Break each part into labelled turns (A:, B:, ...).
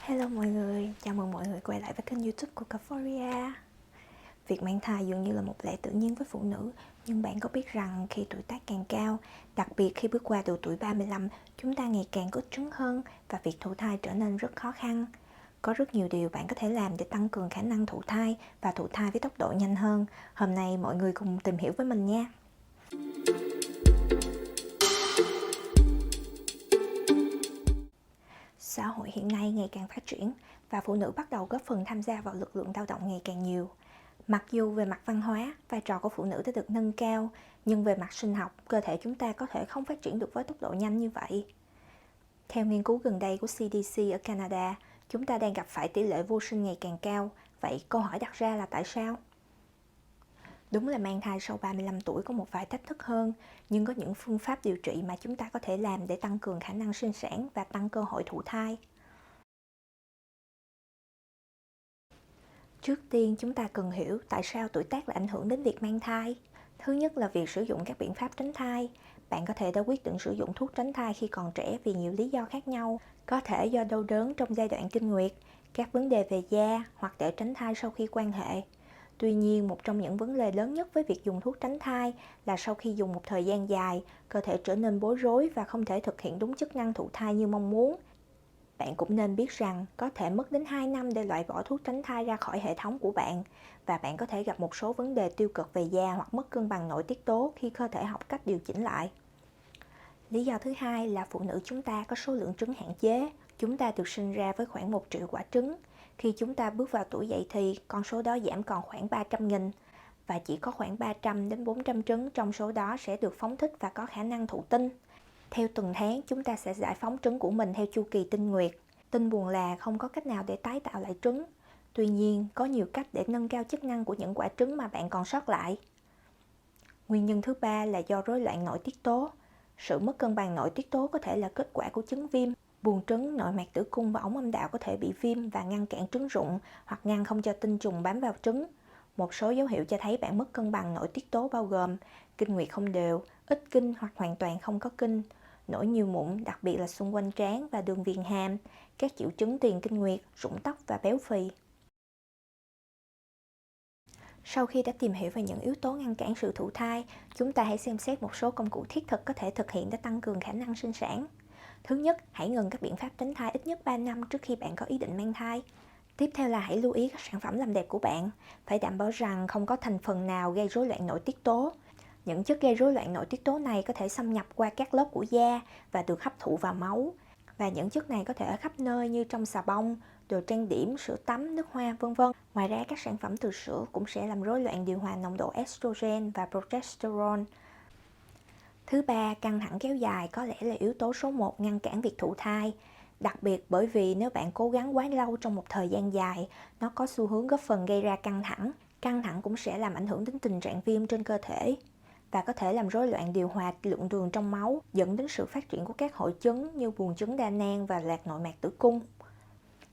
A: Hello mọi người, chào mừng mọi người quay lại với kênh YouTube của Caphoria. Việc mang thai dường như là một lẽ tự nhiên với phụ nữ, nhưng bạn có biết rằng khi tuổi tác càng cao, đặc biệt khi bước qua độ tuổi 35, chúng ta ngày càng có ít trứng hơn và việc thụ thai trở nên rất khó khăn. Có rất nhiều điều bạn có thể làm để tăng cường khả năng thụ thai và thụ thai với tốc độ nhanh hơn. Hôm nay mọi người cùng tìm hiểu với mình nha. Xã hội hiện nay ngày càng phát triển và phụ nữ bắt đầu góp phần tham gia vào lực lượng lao động ngày càng nhiều. Mặc dù về mặt văn hóa, vai trò của phụ nữ đã được nâng cao, nhưng về mặt sinh học, cơ thể chúng ta có thể không phát triển được với tốc độ nhanh như vậy. Theo nghiên cứu gần đây của CDC ở Canada, chúng ta đang gặp phải tỷ lệ vô sinh ngày càng cao. Vậy câu hỏi đặt ra là tại sao? Đúng là mang thai sau 35 tuổi có một vài thách thức hơn, nhưng có những phương pháp điều trị mà chúng ta có thể làm để tăng cường khả năng sinh sản và tăng cơ hội thụ thai. Trước tiên, chúng ta cần hiểu tại sao tuổi tác lại ảnh hưởng đến việc mang thai. Thứ nhất là việc sử dụng các biện pháp tránh thai. Bạn có thể đã quyết định sử dụng thuốc tránh thai khi còn trẻ vì nhiều lý do khác nhau. Có thể do đau đớn trong giai đoạn kinh nguyệt, các vấn đề về da hoặc để tránh thai sau khi quan hệ. Tuy nhiên, một trong những vấn đề lớn nhất với việc dùng thuốc tránh thai là sau khi dùng một thời gian dài, cơ thể trở nên bối rối và không thể thực hiện đúng chức năng thụ thai như mong muốn. Bạn cũng nên biết rằng có thể mất đến 2 năm để loại bỏ thuốc tránh thai ra khỏi hệ thống của bạn và bạn có thể gặp một số vấn đề tiêu cực về da hoặc mất cân bằng nội tiết tố khi cơ thể học cách điều chỉnh lại. Lý do thứ hai là phụ nữ chúng ta có số lượng trứng hạn chế. Chúng ta được sinh ra với khoảng 1 triệu quả trứng. Khi chúng ta bước vào tuổi dậy thì, con số đó giảm còn khoảng 300.000 và chỉ có khoảng 300 đến 400 trứng trong số đó sẽ được phóng thích và có khả năng thụ tinh. Theo tuần tháng, chúng ta sẽ giải phóng trứng của mình theo chu kỳ kinh nguyệt. Tin buồn là không có cách nào để tái tạo lại trứng. Tuy nhiên, có nhiều cách để nâng cao chức năng của những quả trứng mà bạn còn sót lại. Nguyên nhân thứ ba là do rối loạn nội tiết tố. Sự mất cân bằng nội tiết tố có thể là kết quả của chứng viêm. Buồng trứng, nội mạc tử cung và ống âm đạo có thể bị viêm và ngăn cản trứng rụng hoặc ngăn không cho tinh trùng bám vào trứng. Một số dấu hiệu cho thấy bạn mất cân bằng nội tiết tố bao gồm kinh nguyệt không đều, ít kinh hoặc hoàn toàn không có kinh, nổi nhiều mụn, đặc biệt là xung quanh trán và đường viền hàm, các triệu chứng tiền kinh nguyệt, rụng tóc và béo phì. Sau khi đã tìm hiểu về những yếu tố ngăn cản sự thụ thai, chúng ta hãy xem xét một số công cụ thiết thực có thể thực hiện để tăng cường khả năng sinh sản. Thứ nhất, hãy ngừng các biện pháp tránh thai ít nhất 3 năm trước khi bạn có ý định mang thai. Tiếp theo là hãy lưu ý các sản phẩm làm đẹp của bạn. Phải đảm bảo rằng không có thành phần nào gây rối loạn nội tiết tố. Những chất gây rối loạn nội tiết tố này có thể xâm nhập qua các lớp của da và được hấp thụ vào máu. Và những chất này có thể ở khắp nơi như trong xà bông, đồ trang điểm, sữa tắm, nước hoa, vân vân. Ngoài ra, các sản phẩm từ sữa cũng sẽ làm rối loạn điều hòa nồng độ estrogen và progesterone. Thứ ba, căng thẳng kéo dài có lẽ là yếu tố số 1 ngăn cản việc thụ thai. Đặc biệt bởi vì nếu bạn cố gắng quá lâu trong một thời gian dài, nó có xu hướng góp phần gây ra căng thẳng. Căng thẳng cũng sẽ làm ảnh hưởng đến tình trạng viêm trên cơ thể và có thể làm rối loạn điều hòa lượng đường trong máu, dẫn đến sự phát triển của các hội chứng như buồng trứng đa nang và lạc nội mạc tử cung.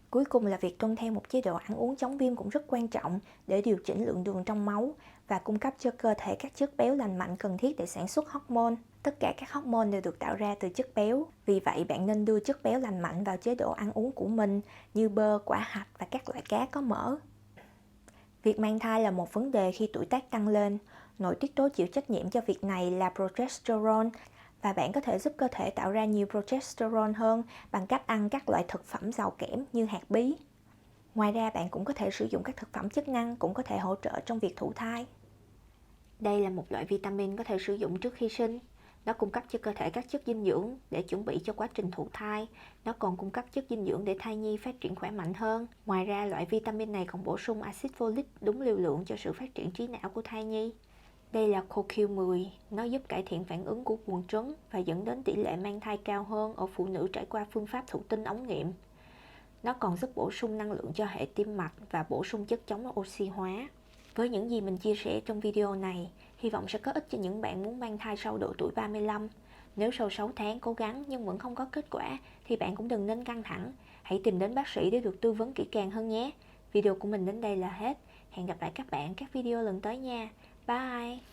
A: Cuối cùng là việc tuân theo một chế độ ăn uống chống viêm cũng rất quan trọng để điều chỉnh lượng đường trong máu và cung cấp cho cơ thể các chất béo lành mạnh cần thiết để sản xuất hormone. Tất cả các hormone đều được tạo ra từ chất béo, vì vậy bạn nên đưa chất béo lành mạnh vào chế độ ăn uống của mình như bơ, quả hạch và các loại cá có mỡ. Việc mang thai là một vấn đề khi tuổi tác tăng lên. Nội tiết tố chịu trách nhiệm cho việc này là progesterone và bạn có thể giúp cơ thể tạo ra nhiều progesterone hơn bằng cách ăn các loại thực phẩm giàu kẽm như hạt bí. Ngoài ra, bạn cũng có thể sử dụng các thực phẩm chức năng cũng có thể hỗ trợ trong việc thụ thai. Đây là một loại vitamin có thể sử dụng trước khi sinh. Nó cung cấp cho cơ thể các chất dinh dưỡng để chuẩn bị cho quá trình thụ thai. Nó còn cung cấp chất dinh dưỡng để thai nhi phát triển khỏe mạnh hơn. Ngoài ra, loại vitamin này còn bổ sung axit folic đúng liều lượng cho sự phát triển trí não của thai nhi. Đây là CoQ10, nó giúp cải thiện phản ứng của buồng trứng và dẫn đến tỷ lệ mang thai cao hơn ở phụ nữ trải qua phương pháp thụ tinh ống nghiệm. Nó còn giúp bổ sung năng lượng cho hệ tim mạch và bổ sung chất chống oxy hóa. Với những gì mình chia sẻ trong video này, hy vọng sẽ có ích cho những bạn muốn mang thai sau độ tuổi 35. Nếu sau 6 tháng cố gắng nhưng vẫn không có kết quả thì bạn cũng đừng nên căng thẳng. Hãy tìm đến bác sĩ để được tư vấn kỹ càng hơn nhé. Video của mình đến đây là hết. Hẹn gặp lại các bạn các video lần tới nha. Bye!